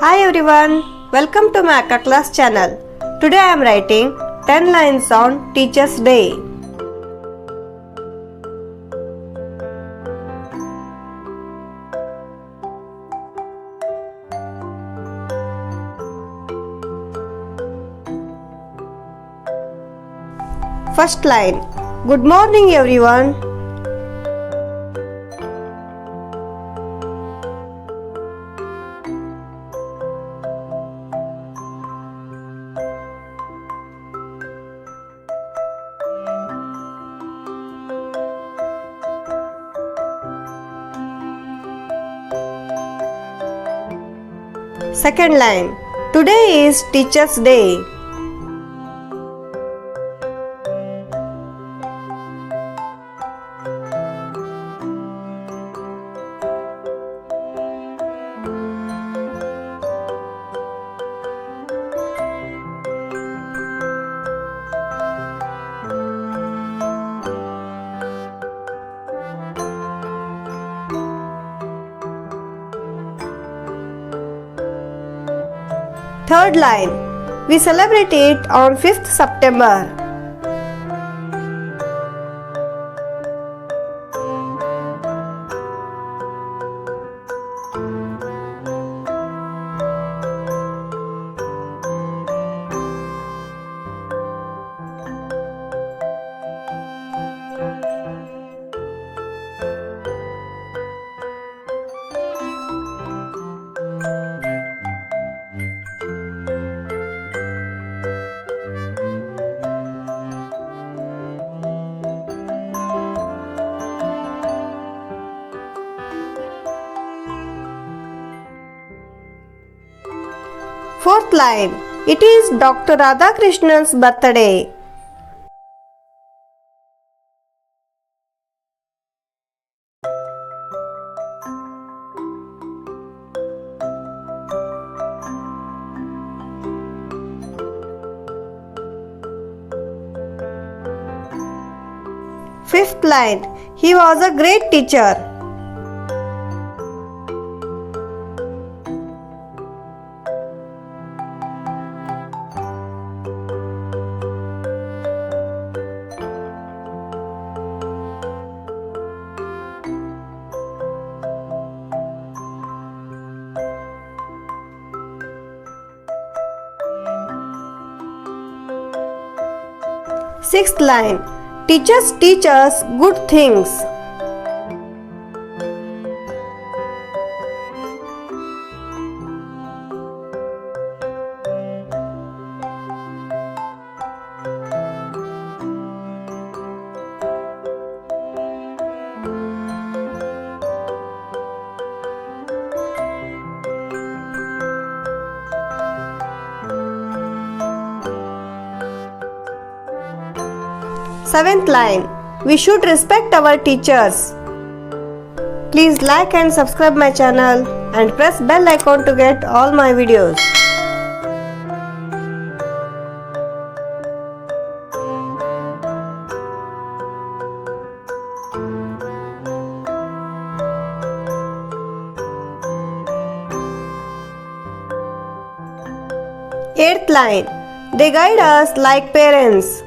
Hi everyone, welcome to my Akka class channel. Today I am writing 10 lines on Teacher's Day. First line. Good morning everyone. Second line. Today is Teacher's Day. Third line. We celebrate it on 5th September. Fourth line. It is Dr. Radhakrishnan's birthday. Fifth line. He was a great teacher. Sixth line. Teachers teach us good things. Seventh line. We should respect our teachers. Please like and subscribe my channel and press bell icon to get all my videos. Eighth line. They guide us like parents.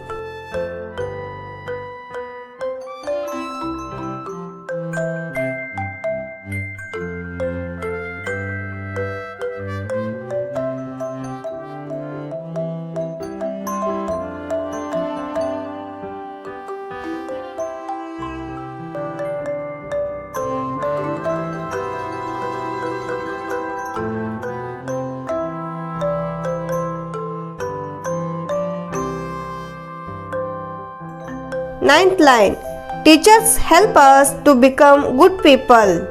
Ninth line. Teachers help us to become good people.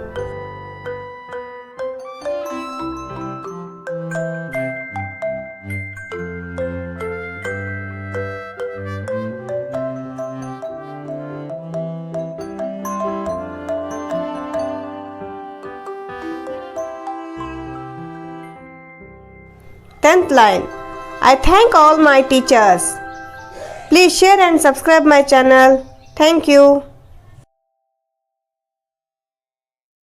Tenth line. I thank all my teachers. Please share and subscribe my channel. Thank you.